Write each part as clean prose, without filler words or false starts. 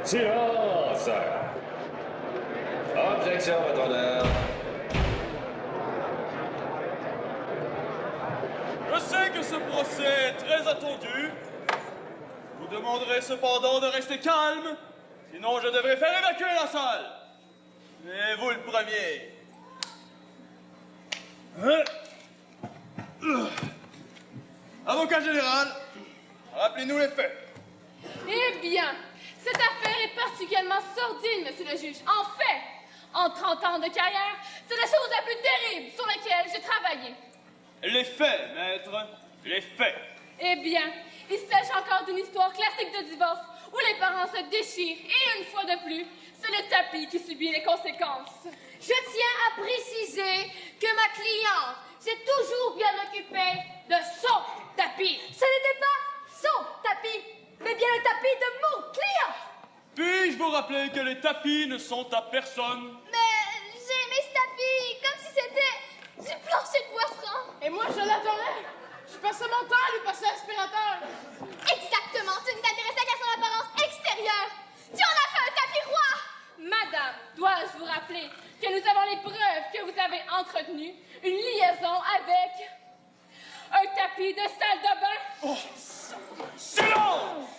Silence! Objection, votre honneur. Je sais que ce procès est très attendu. Vous demanderez cependant de rester calme, sinon je devrais faire évacuer la salle. Mais vous le premier. Avocat général, rappelez-nous les faits. Eh bien, cette affaire est particulièrement sordide, monsieur le juge. En fait, en 30 ans de carrière, c'est la chose la plus terrible sur laquelle j'ai travaillé. Les faits, maître, les faits. Eh bien, il s'agit encore d'une histoire classique de divorce où les parents se déchirent et une fois de plus, c'est le tapis qui subit les conséquences. Je tiens à préciser que ma cliente s'est toujours bien occupée de son tapis. Ce n'était pas son tapis, mais bien le tapis de mon client. Puis-je vous rappeler que les tapis ne sont à personne? Mais j'ai aimé ce tapis comme si c'était du plancher de poisson. Et moi, je l'adorais. Je passais mon temps à lui passer l'aspirateur. Exactement, tu ne t'intéressais qu'à son apparence extérieure. Tu en as fait un tapis roi. Madame, dois-je vous rappeler que nous avons les preuves que vous avez entretenu une liaison avec un tapis de salle de bain? Oh, silence!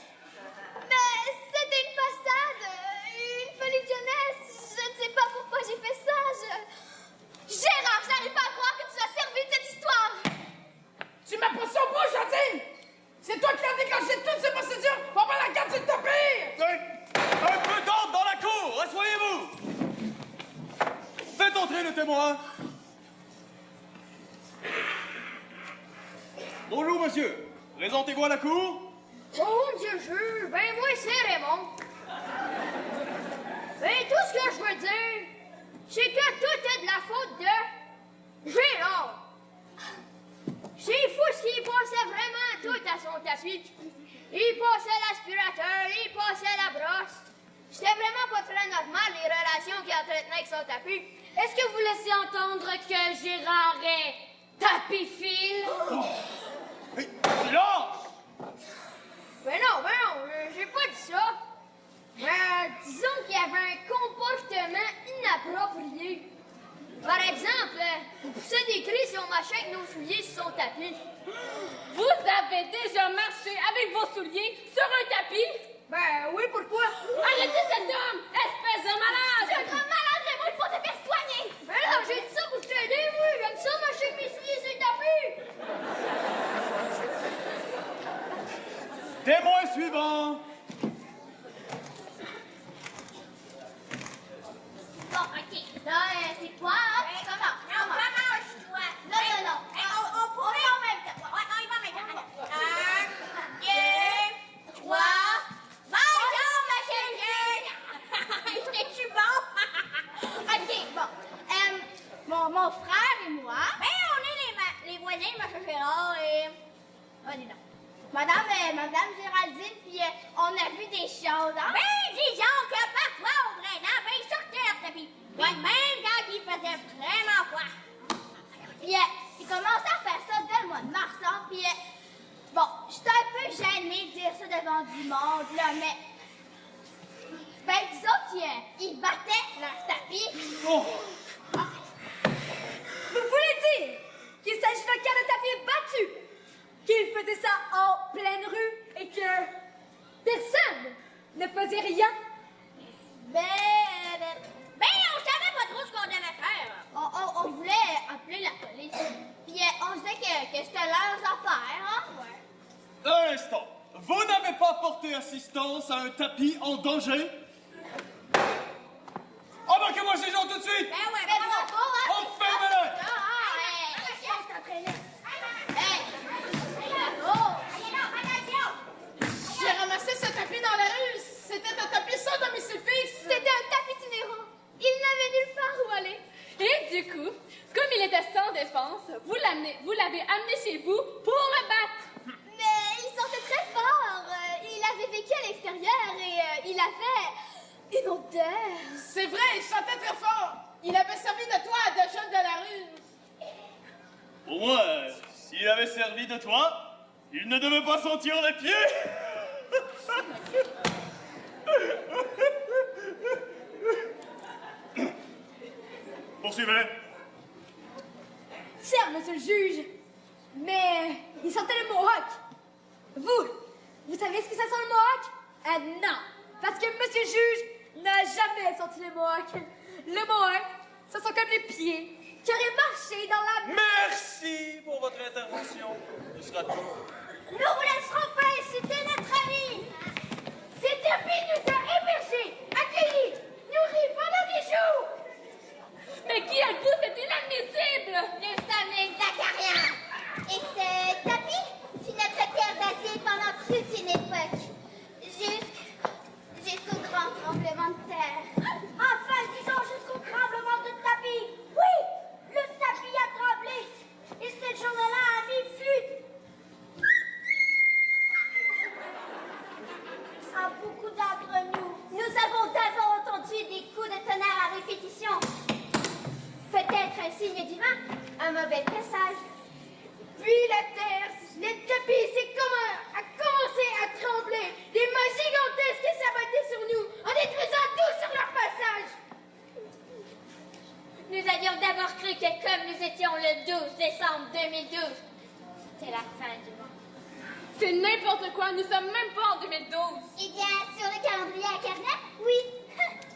Mais c'était une façade, une folie de jeunesse. Je ne sais pas pourquoi j'ai fait ça. Gérard, je n'arrive pas à croire que tu as servi de cette histoire. Tu m'as poussé au bout, Jardine! C'est toi qui as déclenché toutes ces procédures pour prendre la carte du tapis! Un peu d'ordre dans la cour! Asseyez-vous! Faites entrer le témoin! Bonjour, monsieur. Présentez-vous à la cour. Oh, Dieu juge, ben moi c'est Raymond. Ben tout ce que je veux dire, c'est que tout est de la faute de Gérard. C'est fou ce qu'il passait vraiment tout à son tapis. Il passait l'aspirateur, il passait la brosse. C'était vraiment pas très normal les relations qu'il entretenait avec son tapis. Est-ce que vous laissez entendre que Gérard est tapis-fil? Silence! Ben non, j'ai pas dit ça. Ben, disons qu'il y avait un comportement inapproprié. Par exemple, vous poussez des cris si on marchait avec nos souliers sur son tapis. Vous avez déjà marché avec vos souliers sur un tapis? Ben oui, pourquoi? Arrêtez cet homme, espèce de malade! C'est un grand malade, Raymond, il faut te faire soigner! Ben là, j'ai dit ça pour t'aider, oui! J'aime ça marcher avec mes souliers sur le tapis! Témoin suivant. Bon, OK. Là, c'est toi, hein? Tu commences. Non, commence-toi. Non. On pourrait en même temps. Ouais, on y va en même temps. 1, 2, 3. Bonjour, monsieur Jane. J'étais-tu bon? OK, bon. Mon frère et moi... Ben, on est les voisins de M. Gérard et... Oh, dis donc. Madame Géraldine, puis on a vu des choses, hein? Ben, disons que parfois, au printemps, ben, il sortait leur tapis. Ouais, même quand il faisait vraiment froid. Puis il commençait à faire ça dès le mois de mars, hein? Puis bon, j'étais un peu gênée de dire ça devant du monde, là, mais... Ben, disons qu'ils battaient leur tapis. Oh. Vous voulez dire qu'il s'agit d'un cas de tapis battu? Qu'il faisait ça en pleine rue et que personne ne faisait rien? Ben, on savait pas trop ce qu'on devait faire. On voulait appeler la police. Puis on se disait que c'était leurs affaires, hein? Ouais. Un instant. Vous n'avez pas porté assistance à un tapis en danger? Embarquez-moi ces gens tout de suite! Ben ouais, Mais bravo, hein? Enfermez-les! Je t'entraînais. Hey! Bravo! J'ai ramassé ce tapis dans la rue. C'était un tapis sans domicile fixe. C'était un tapis itinérant. Il n'avait nulle part où aller. Et du coup, comme il était sans défense, vous l'avez amené chez vous pour le battre. Mais il sentait très fort. Il avait vécu à l'extérieur et il avait une odeur. C'est vrai, il chantait très fort. Il avait servi de toi à deux jeunes de la rue. Au moins, s'il avait servi de toi, il ne devait pas sentir les pieds. Poursuivez. Certes, monsieur le juge, mais il sentait le mohawk. Vous savez ce que ça sent le mohawk? Ah non, parce que monsieur le juge n'a jamais senti le mohawk. Le mohawk, ça sent comme les pieds qui auraient marché dans la... Merci pour votre intervention. Ce sera tout. Nous vous laisserons pas inciter notre ami. Cet tapis nous a hébergés, accueillis, nourris pendant des jours. Mais qui êtes-vous? C'est inadmissible! Nous sommes les Acariens. Et ce tapis fut notre terre d'acier pendant toute une époque. Jusqu'au grand tremblement de terre. Enfin, disons jusqu'au tremblement de tapis. Oui, le tapis a tremblé. Et cette journée-là a mis flûte. À beaucoup d'entre nous. Nous avons d'abord entendu des coups de tonnerre à répétition. Peut-être un signe divin, un mauvais présage. Puis la terre, le tapis a commencé à trembler. Des mains gigantesques s'abattaient sur nous en détruisant tout sur leur passage. Nous avions d'abord cru que comme nous étions le 12 décembre 2012, c'était la fin du monde. C'est n'importe quoi, nous sommes même pas en 2012. Eh bien, sur le calendrier incarnat, oui.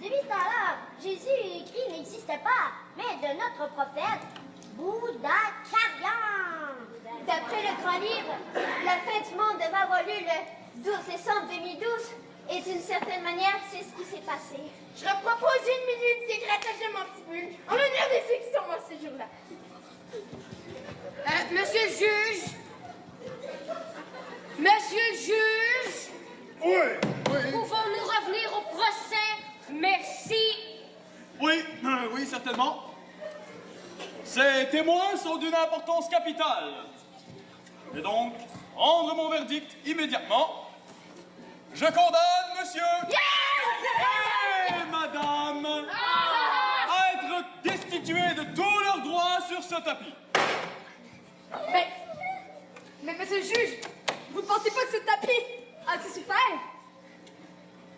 Depuis ce temps-là, Jésus-Christ n'existait pas, mais de notre prophète, Bouddha-Karyan. D'après le grand livre, la fin du monde devait avoir lieu le 12 décembre 2012. Et d'une certaine manière, c'est ce qui s'est passé. Je leur propose une minute de grattage de mandibules en l'honneur de ceux qui sont morts ce jour-là. Monsieur le juge! Monsieur le juge! Oui. Pouvons-nous revenir au procès? Merci. Oui, certainement. Ces témoins sont d'une importance capitale. Et donc, rendre mon verdict immédiatement. Je condamne monsieur et madame à être destitués de tous leurs droits sur ce tapis. Mais monsieur le juge, vous ne pensez pas que ce tapis a assez souffert?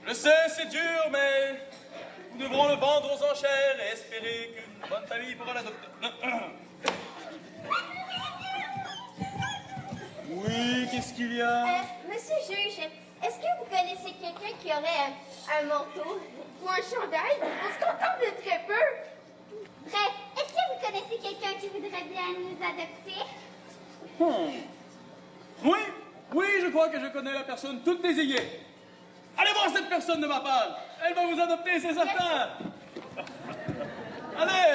Je sais, c'est dur, mais nous devrons le vendre aux enchères et espérer qu'une bonne famille pourra l'adopter. Oui, qu'est-ce qu'il y a? Monsieur le juge, est-ce que vous connaissez quelqu'un qui aurait un manteau ou un chandail? On se contente de très peu. Bref, est-ce que vous connaissez quelqu'un qui voudrait bien nous adopter? Oui, je crois que je connais la personne toute désignée. Allez voir cette personne de ma part. Elle va vous adopter, c'est certain. Allez,